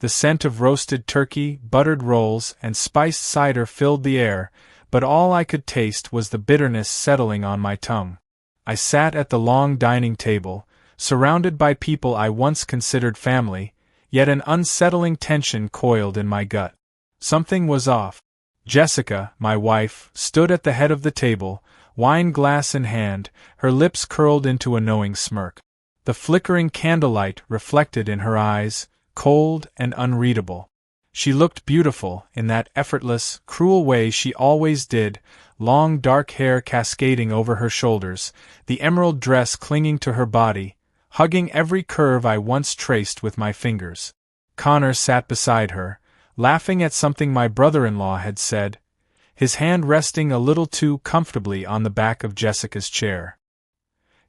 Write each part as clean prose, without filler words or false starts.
The scent of roasted turkey, buttered rolls, and spiced cider filled the air, but all I could taste was the bitterness settling on my tongue. I sat at the long dining table, surrounded by people I once considered family, yet an unsettling tension coiled in my gut. Something was off. Jessica, my wife, stood at the head of the table, wine glass in hand, her lips curled into a knowing smirk. The flickering candlelight reflected in her eyes, cold and unreadable. She looked beautiful in that effortless, cruel way she always did, long dark hair cascading over her shoulders, the emerald dress clinging to her body, hugging every curve I once traced with my fingers. Connor sat beside her, laughing at something my brother-in-law had said, his hand resting a little too comfortably on the back of Jessica's chair.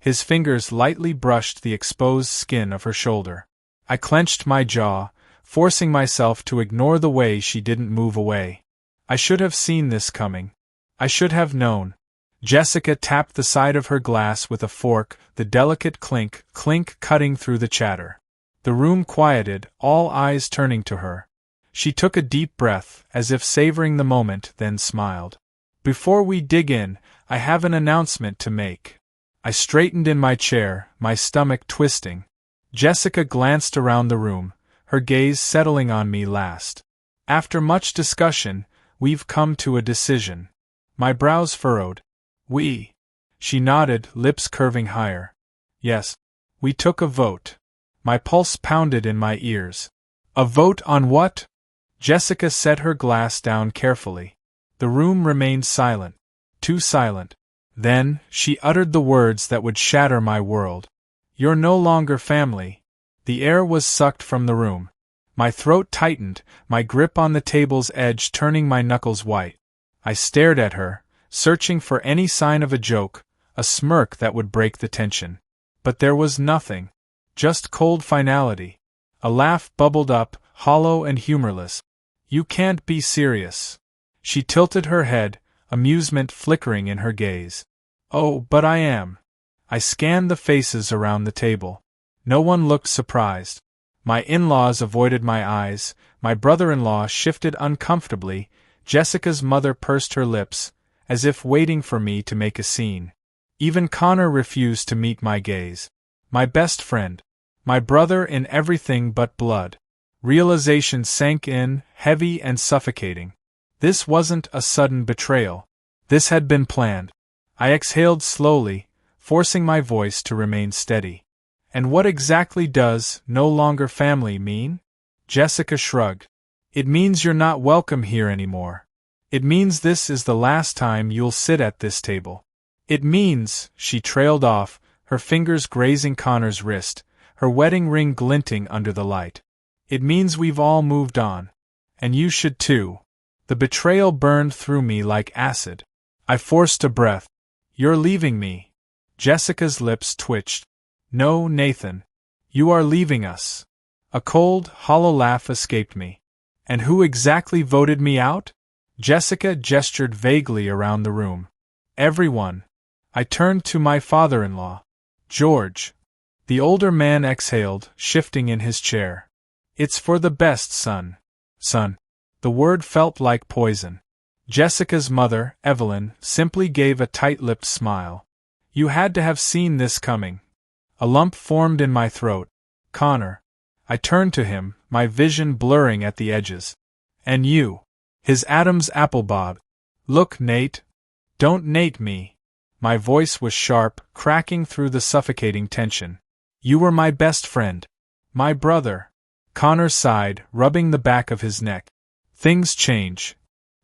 His fingers lightly brushed the exposed skin of her shoulder. I clenched my jaw, forcing myself to ignore the way she didn't move away. I should have seen this coming. I should have known. Jessica tapped the side of her glass with a fork, the delicate clink, clink cutting through the chatter. The room quieted, all eyes turning to her. She took a deep breath, as if savoring the moment, then smiled. Before we dig in, I have an announcement to make. I straightened in my chair, my stomach twisting. Jessica glanced around the room, her gaze settling on me last. After much discussion, we've come to a decision. My brows furrowed. We. She nodded, lips curving higher. Yes. We took a vote. My pulse pounded in my ears. A vote on what? Jessica set her glass down carefully. The room remained silent. Too silent. Then, she uttered the words that would shatter my world. You're no longer family. The air was sucked from the room. My throat tightened, my grip on the table's edge turning my knuckles white. I stared at her, searching for any sign of a joke, a smirk that would break the tension. But there was nothing. Just cold finality. A laugh bubbled up, hollow and humorless. You can't be serious. She tilted her head, amusement flickering in her gaze. Oh, but I am. I scanned the faces around the table. No one looked surprised. My in-laws avoided my eyes, my brother-in-law shifted uncomfortably, Jessica's mother pursed her lips, as if waiting for me to make a scene. Even Connor refused to meet my gaze. My best friend. My brother in everything but blood. Realization sank in, heavy and suffocating. This wasn't a sudden betrayal. This had been planned. I exhaled slowly, forcing my voice to remain steady. And what exactly does "no longer family" mean? Jessica shrugged. It means you're not welcome here anymore. It means this is the last time you'll sit at this table. It means, she trailed off, her fingers grazing Connor's wrist, her wedding ring glinting under the light. It means we've all moved on. And you should too. The betrayal burned through me like acid. I forced a breath. You're leaving me. Jessica's lips twitched. No, Nathan. You are leaving us. A cold, hollow laugh escaped me. And who exactly voted me out? Jessica gestured vaguely around the room. Everyone. I turned to my father-in-law. George. The older man exhaled, shifting in his chair. It's for the best, son. Son. The word felt like poison. Jessica's mother, Evelyn, simply gave a tight-lipped smile. You had to have seen this coming. A lump formed in my throat. Connor. I turned to him, my vision blurring at the edges. And you. His Adam's apple bob. Look, Nate. Don't Nate me. My voice was sharp, cracking through the suffocating tension. You were my best friend. My brother. Connor sighed, rubbing the back of his neck. Things change.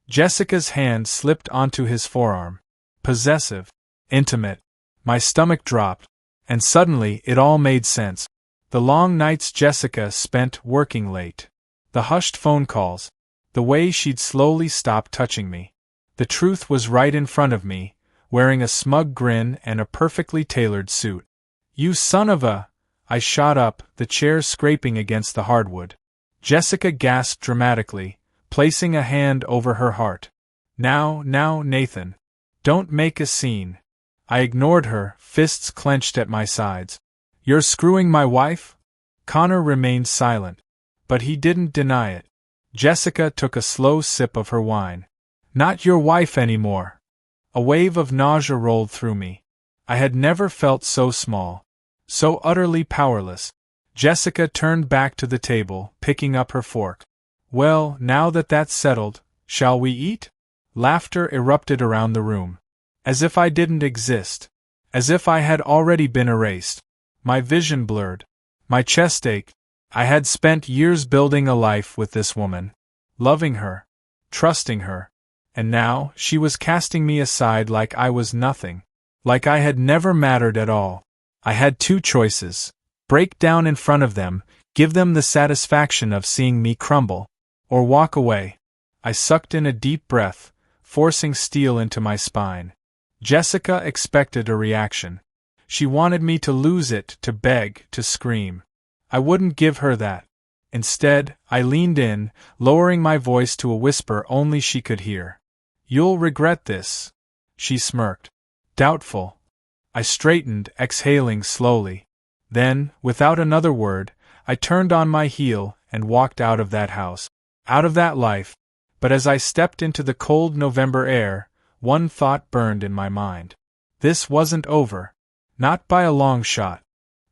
Jessica's hand slipped onto his forearm. Possessive. Intimate. My stomach dropped. And suddenly it all made sense. The long nights Jessica spent working late. The hushed phone calls. The way she'd slowly stop touching me. The truth was right in front of me, wearing a smug grin and a perfectly tailored suit. You son of a... I shot up, the chair scraping against the hardwood. Jessica gasped dramatically, placing a hand over her heart. Now, Nathan. Don't make a scene. I ignored her, fists clenched at my sides. You're screwing my wife? Connor remained silent. But he didn't deny it. Jessica took a slow sip of her wine. Not your wife anymore. A wave of nausea rolled through me. I had never felt so small, so utterly powerless. Jessica turned back to the table, picking up her fork. Well, now that that's settled, shall we eat? Laughter erupted around the room. As if I didn't exist. As if I had already been erased. My vision blurred. My chest ached. I had spent years building a life with this woman. Loving her. Trusting her. And now, she was casting me aside like I was nothing. Like I had never mattered at all. I had two choices. Break down in front of them, give them the satisfaction of seeing me crumble, or walk away. I sucked in a deep breath, forcing steel into my spine. Jessica expected a reaction. She wanted me to lose it, to beg, to scream. I wouldn't give her that. Instead, I leaned in, lowering my voice to a whisper only she could hear. You'll regret this. She smirked. Doubtful. I straightened, exhaling slowly. Then, without another word, I turned on my heel and walked out of that house. Out of that life. But as I stepped into the cold November air, one thought burned in my mind. This wasn't over. Not by a long shot.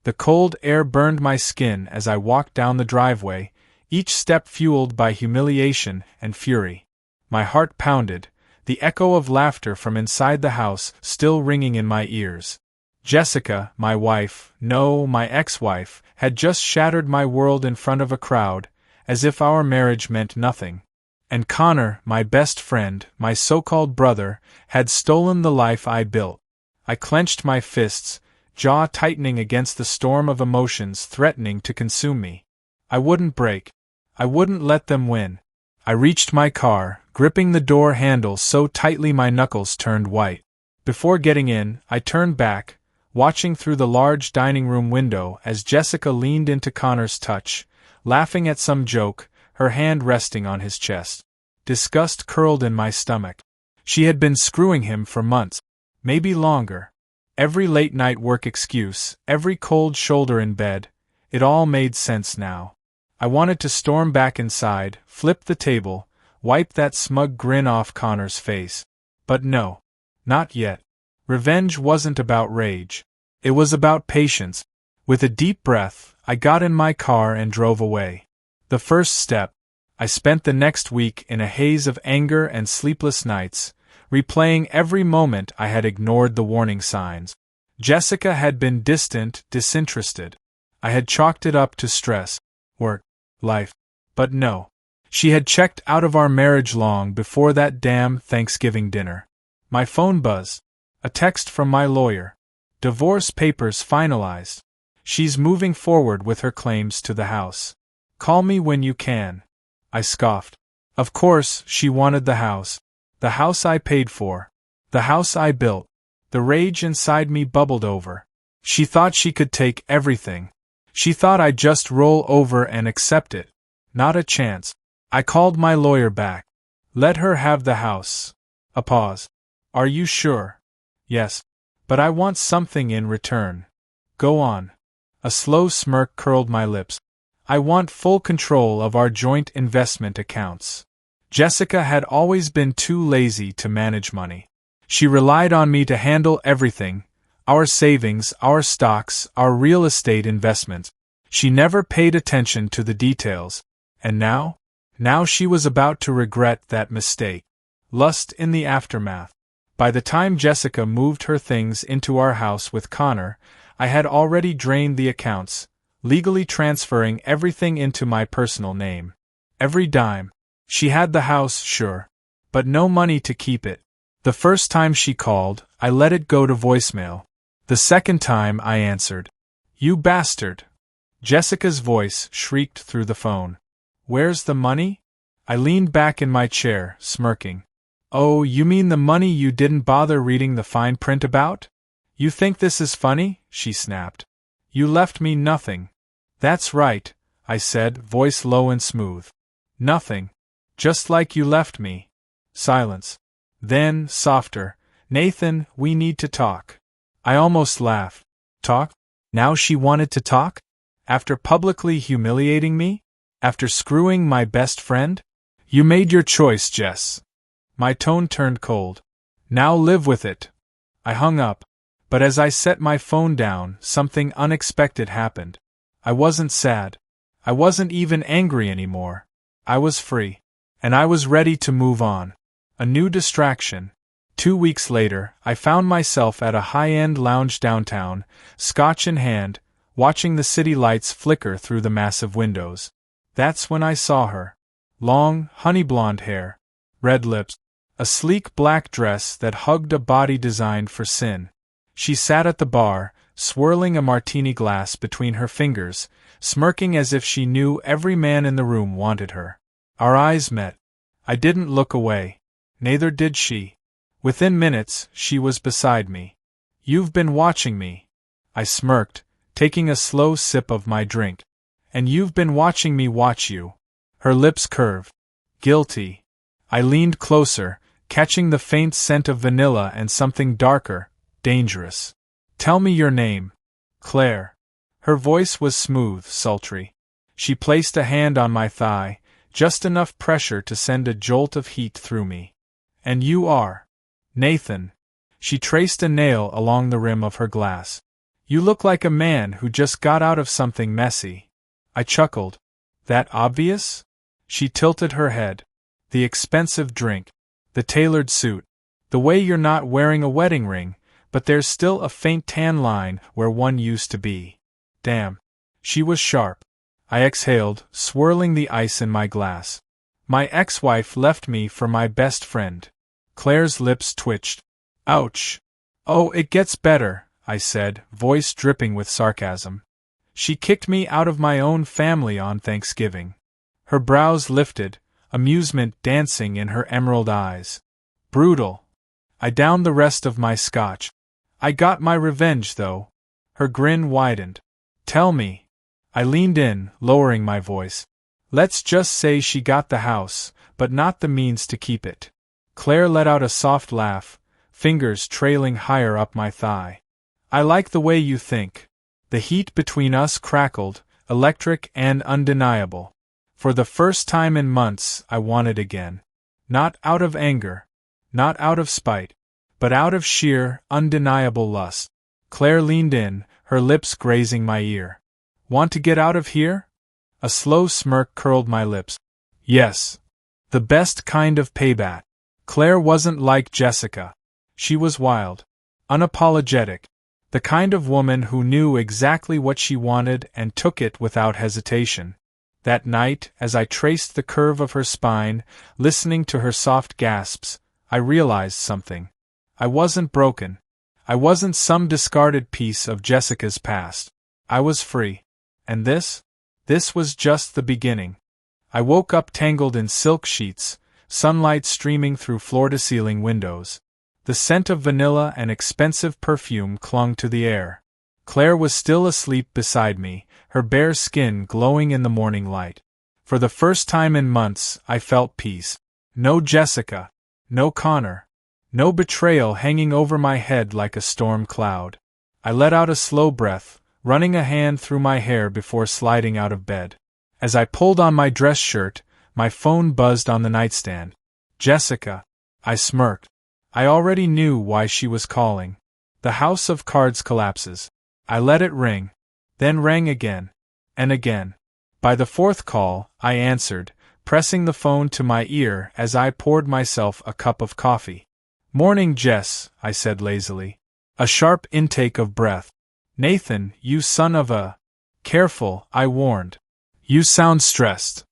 The cold air burned my skin as I walked down the driveway, each step fueled by humiliation and fury. My heart pounded, the echo of laughter from inside the house still ringing in my ears. Jessica, my wife, no, my ex-wife, had just shattered my world in front of a crowd, as if our marriage meant nothing. And Connor, my best friend, my so-called brother, had stolen the life I built. I clenched my fists, jaw tightening against the storm of emotions threatening to consume me. I wouldn't break. I wouldn't let them win. I reached my car, gripping the door handle so tightly my knuckles turned white. Before getting in, I turned back, watching through the large dining room window as Jessica leaned into Connor's touch, laughing at some joke, her hand resting on his chest. Disgust curled in my stomach. She had been screwing him for months, maybe longer. Every late-night work excuse, every cold shoulder in bed, it all made sense now. I wanted to storm back inside, flip the table, wipe that smug grin off Connor's face. But no. Not yet. Revenge wasn't about rage. It was about patience. With a deep breath, I got in my car and drove away. The first step. I spent the next week in a haze of anger and sleepless nights, replaying every moment I had ignored the warning signs. Jessica had been distant, disinterested. I had chalked it up to stress, work, life. But no. She had checked out of our marriage long before that damn Thanksgiving dinner. My phone buzzed. A text from my lawyer. Divorce papers finalized. She's moving forward with her claims to the house. Call me when you can. I scoffed. Of course, she wanted the house. The house I paid for. The house I built. The rage inside me bubbled over. She thought she could take everything. She thought I'd just roll over and accept it. Not a chance. I called my lawyer back. Let her have the house. A pause. Are you sure? Yes. But I want something in return. Go on. A slow smirk curled my lips. I want full control of our joint investment accounts. Jessica had always been too lazy to manage money. She relied on me to handle everything, our savings, our stocks, our real estate investments. She never paid attention to the details. And now? Now she was about to regret that mistake. Lust in the aftermath. By the time Jessica moved her things into our house with Connor, I had already drained the accounts, legally transferring everything into my personal name. Every dime. She had the house, sure, but no money to keep it. The first time she called, I let it go to voicemail. The second time I answered. You bastard! Jessica's voice shrieked through the phone. Where's the money? I leaned back in my chair, smirking. Oh, you mean the money you didn't bother reading the fine print about? You think this is funny? She snapped. You left me nothing. That's right, I said, voice low and smooth. Nothing. Just like you left me. Silence. Then, softer, Nathan, we need to talk. I almost laughed. Talk? Now she wanted to talk? After publicly humiliating me? After screwing my best friend? You made your choice, Jess. My tone turned cold. Now live with it. I hung up. But as I set my phone down, something unexpected happened. I wasn't sad. I wasn't even angry anymore. I was free. And I was ready to move on. A new distraction. 2 weeks later, I found myself at a high-end lounge downtown, scotch in hand, watching the city lights flicker through the massive windows. That's when I saw her. Long, honey-blonde hair, red lips, a sleek black dress that hugged a body designed for sin. She sat at the bar, swirling a martini glass between her fingers, smirking as if she knew every man in the room wanted her. Our eyes met. I didn't look away. Neither did she. Within minutes, she was beside me. You've been watching me. I smirked, taking a slow sip of my drink. And you've been watching me watch you. Her lips curved. Guilty. I leaned closer, catching the faint scent of vanilla and something darker, dangerous. Tell me your name. Claire. Her voice was smooth, sultry. She placed a hand on my thigh, just enough pressure to send a jolt of heat through me. And you are? Nathan. She traced a nail along the rim of her glass. You look like a man who just got out of something messy. I chuckled. That obvious? She tilted her head. The expensive drink. The tailored suit. The way you're not wearing a wedding ring, but there's still a faint tan line where one used to be. Damn. She was sharp. I exhaled, swirling the ice in my glass. My ex-wife left me for my best friend. Claire's lips twitched. Ouch. Oh, it gets better, I said, voice dripping with sarcasm. She kicked me out of my own family on Thanksgiving. Her brows lifted, amusement dancing in her emerald eyes. Brutal. I downed the rest of my scotch. I got my revenge, though. Her grin widened. Tell me. I leaned in, lowering my voice. Let's just say she got the house, but not the means to keep it. Claire let out a soft laugh, fingers trailing higher up my thigh. I like the way you think. The heat between us crackled, electric and undeniable. For the first time in months, I wanted again. Not out of anger. Not out of spite. But out of sheer, undeniable lust. Claire leaned in, her lips grazing my ear. Want to get out of here? A slow smirk curled my lips. Yes. The best kind of payback. Claire wasn't like Jessica. She was wild. Unapologetic. The kind of woman who knew exactly what she wanted and took it without hesitation. That night, as I traced the curve of her spine, listening to her soft gasps, I realized something. I wasn't broken. I wasn't some discarded piece of Jessica's past. I was free. And this was just the beginning. I woke up tangled in silk sheets, sunlight streaming through floor-to-ceiling windows. The scent of vanilla and expensive perfume clung to the air. Claire was still asleep beside me, her bare skin glowing in the morning light. For the first time in months, I felt peace. No Jessica. No Connor. No betrayal hanging over my head like a storm cloud. I let out a slow breath, running a hand through my hair before sliding out of bed. As I pulled on my dress shirt, my phone buzzed on the nightstand. Jessica. I smirked. I already knew why she was calling. The house of cards collapses. I let it ring. Then rang again. And again. By the fourth call, I answered, pressing the phone to my ear as I poured myself a cup of coffee. Morning, Jess, I said lazily. A sharp intake of breath. Nathan, you son of a... Careful, I warned. You sound stressed.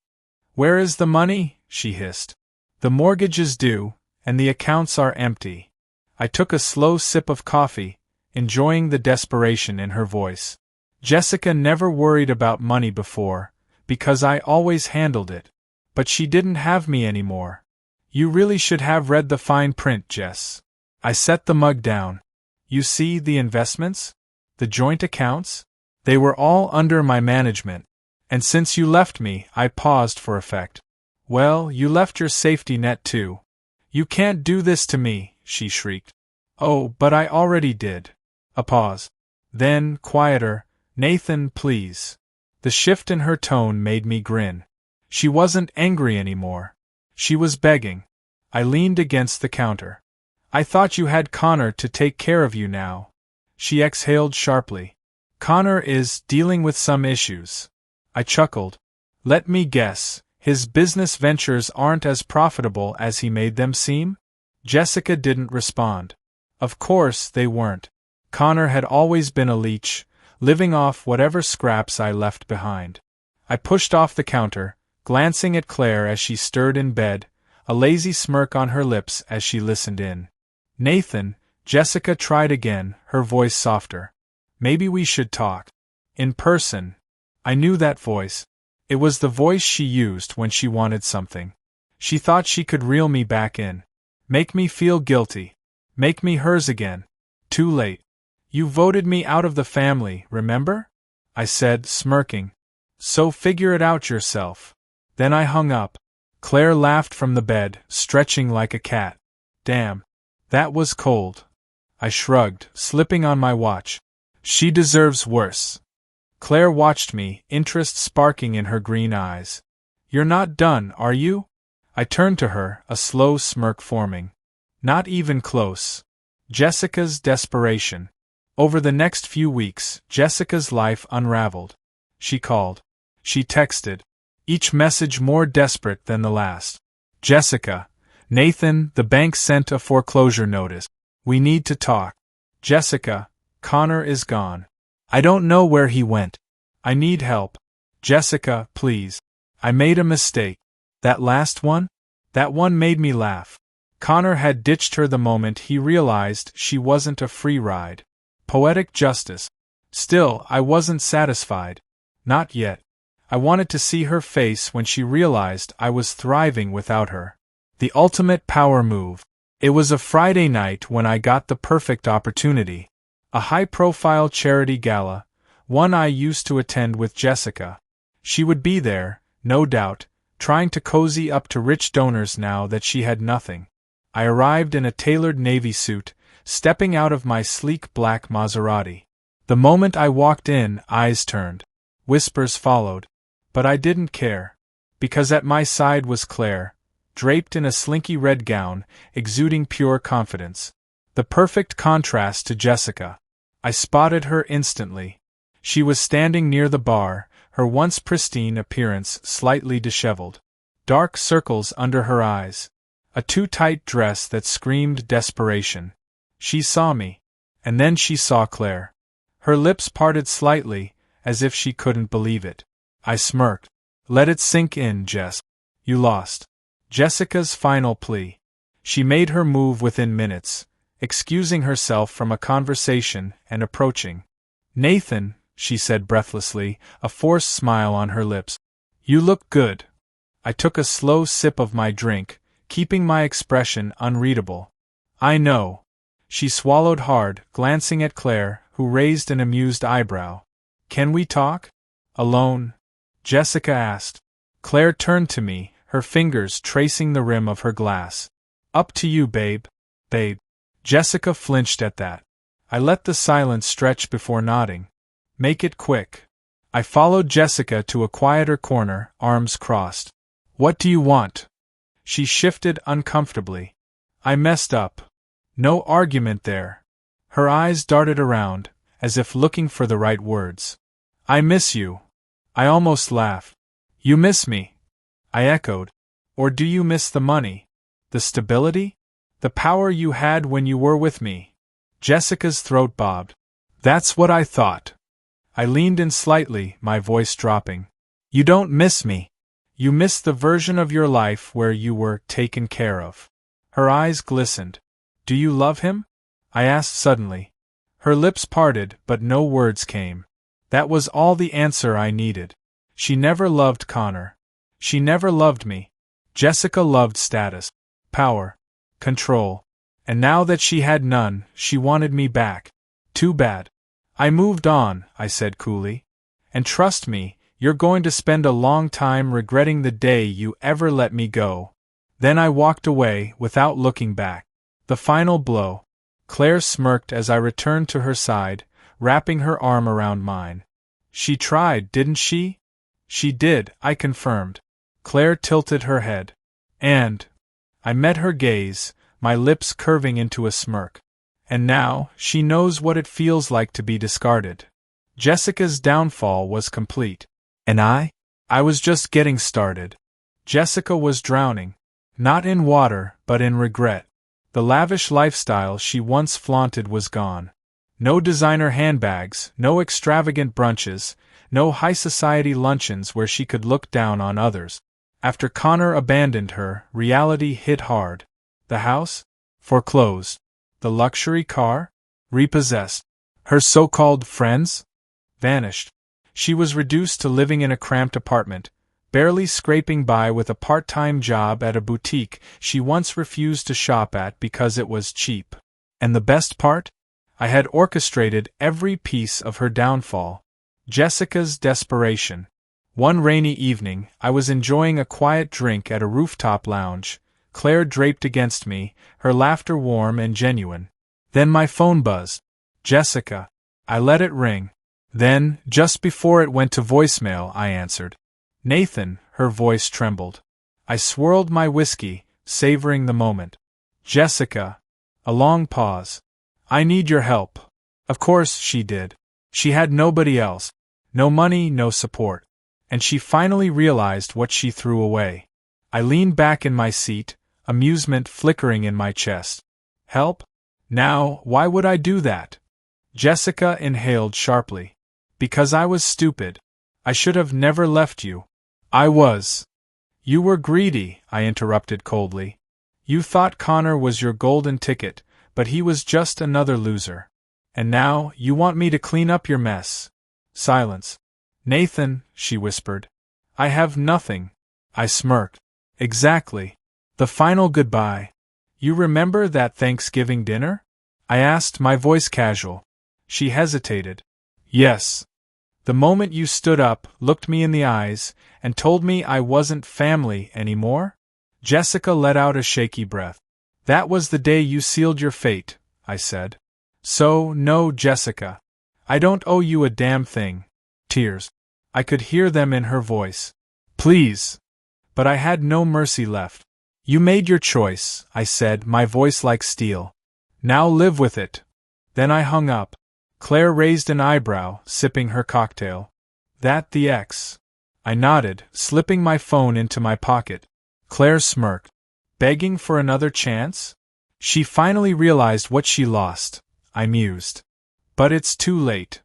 Where is the money? She hissed. The mortgage is due, and the accounts are empty. I took a slow sip of coffee, enjoying the desperation in her voice. Jessica never worried about money before, because I always handled it. But she didn't have me anymore. You really should have read the fine print, Jess. I set the mug down. You see the investments? The joint accounts? They were all under my management. And since you left me, I paused for effect. Well, you left your safety net too. You can't do this to me, she shrieked. Oh, but I already did. A pause. Then, quieter, Nathan, please. The shift in her tone made me grin. She wasn't angry anymore. She was begging. I leaned against the counter. I thought you had Connor to take care of you now. She exhaled sharply. Connor is dealing with some issues. I chuckled. Let me guess, his business ventures aren't as profitable as he made them seem? Jessica didn't respond. Of course they weren't. Connor had always been a leech, living off whatever scraps I left behind. I pushed off the counter, glancing at Claire as she stirred in bed, a lazy smirk on her lips as she listened in. Nathan, Jessica tried again, her voice softer. Maybe we should talk. In person. I knew that voice. It was the voice she used when she wanted something. She thought she could reel me back in. Make me feel guilty. Make me hers again. Too late. You voted me out of the family, remember? I said, smirking. So figure it out yourself. Then I hung up. Claire laughed from the bed, stretching like a cat. Damn. That was cold. I shrugged, slipping on my watch. She deserves worse. Claire watched me, interest sparking in her green eyes. You're not done, are you? I turned to her, a slow smirk forming. Not even close. Jessica's desperation. Over the next few weeks, Jessica's life unraveled. She called. She texted. Each message more desperate than the last. Jessica. Nathan, the bank sent a foreclosure notice. We need to talk. Jessica. Connor is gone. I don't know where he went. I need help. Jessica, please. I made a mistake. That last one? That one made me laugh. Connor had ditched her the moment he realized she wasn't a free ride. Poetic justice. Still, I wasn't satisfied. Not yet. I wanted to see her face when she realized I was thriving without her. The ultimate power move. It was a Friday night when I got the perfect opportunity. A high-profile charity gala, one I used to attend with Jessica. She would be there, no doubt, trying to cozy up to rich donors now that she had nothing. I arrived in a tailored navy suit, stepping out of my sleek black Maserati. The moment I walked in, eyes turned. Whispers followed. But I didn't care. Because at my side was Claire, draped in a slinky red gown, exuding pure confidence. The perfect contrast to Jessica. I spotted her instantly. She was standing near the bar, her once pristine appearance slightly disheveled. Dark circles under her eyes. A too-tight dress that screamed desperation. She saw me. And then she saw Claire. Her lips parted slightly, as if she couldn't believe it. I smirked. Let it sink in, Jess. You lost. Jessica's final plea. She made her move within minutes, excusing herself from a conversation and approaching. Nathan, she said breathlessly, a forced smile on her lips. You look good. I took a slow sip of my drink, keeping my expression unreadable. I know. She swallowed hard, glancing at Claire, who raised an amused eyebrow. Can we talk? Alone? Jessica asked. Claire turned to me, her fingers tracing the rim of her glass. Up to you, babe. Babe. Jessica flinched at that. I let the silence stretch before nodding. Make it quick. I followed Jessica to a quieter corner, arms crossed. What do you want? She shifted uncomfortably. I messed up. No argument there. Her eyes darted around, as if looking for the right words. I miss you. I almost laughed. You miss me? I echoed. Or do you miss the money? The stability? The power you had when you were with me? Jessica's throat bobbed. That's what I thought. I leaned in slightly, my voice dropping. You don't miss me. You miss the version of your life where you were taken care of. Her eyes glistened. Do you love him? I asked suddenly. Her lips parted, but no words came. That was all the answer I needed. She never loved Connor. She never loved me. Jessica loved status, power, control. And now that she had none, she wanted me back. Too bad. I moved on, I said coolly. And trust me, you're going to spend a long time regretting the day you ever let me go. Then I walked away, without looking back. The final blow. Claire smirked as I returned to her side, wrapping her arm around mine. She tried, didn't she? She did, I confirmed. Claire tilted her head. And I met her gaze, my lips curving into a smirk. And now, she knows what it feels like to be discarded. Jessica's downfall was complete. And I was just getting started. Jessica was drowning. Not in water, but in regret. The lavish lifestyle she once flaunted was gone. No designer handbags, no extravagant brunches, no high society luncheons where she could look down on others. After Connor abandoned her, reality hit hard. The house? Foreclosed. The luxury car? Repossessed. Her so-called friends? Vanished. She was reduced to living in a cramped apartment, barely scraping by with a part-time job at a boutique she once refused to shop at because it was cheap. And the best part? I had orchestrated every piece of her downfall. Jessica's desperation. One rainy evening, I was enjoying a quiet drink at a rooftop lounge, Claire draped against me, her laughter warm and genuine. Then my phone buzzed. Jessica. I let it ring. Then, just before it went to voicemail, I answered. Nathan, her voice trembled. I swirled my whiskey, savoring the moment. Jessica. A long pause. I need your help. Of course she did. She had nobody else. No money, no support. And she finally realized what she threw away. I leaned back in my seat, amusement flickering in my chest. Help? Now, why would I do that? Jessica inhaled sharply. Because I was stupid. I should have never left you. I was. You were greedy, I interrupted coldly. You thought Connor was your golden ticket, but he was just another loser. And now, you want me to clean up your mess. Silence. Nathan, she whispered. I have nothing. I smirked. Exactly. The final goodbye. You remember that Thanksgiving dinner? I asked, my voice casual. She hesitated. Yes. The moment you stood up, looked me in the eyes, and told me I wasn't family anymore? Jessica let out a shaky breath. That was the day you sealed your fate, I said. So, no, Jessica. I don't owe you a damn thing. Tears. I could hear them in her voice. Please. But I had no mercy left. You made your choice, I said, my voice like steel. Now live with it. Then I hung up. Claire raised an eyebrow, sipping her cocktail. That the ex? I nodded, slipping my phone into my pocket. Claire smirked. Begging for another chance? She finally realized what she lost, I mused. But it's too late.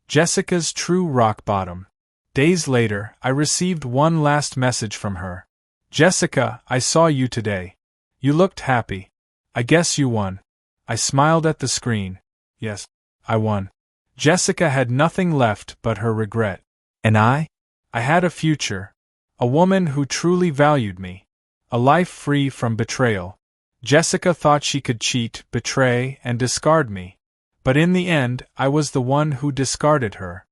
Jessica's true rock bottom. Days later, I received one last message from her. Jessica, I saw you today. You looked happy. I guess you won. I smiled at the screen. Yes, I won. Jessica had nothing left but her regret. And I? I had a future. A woman who truly valued me. A life free from betrayal. Jessica thought she could cheat, betray, and discard me. But in the end, I was the one who discarded her.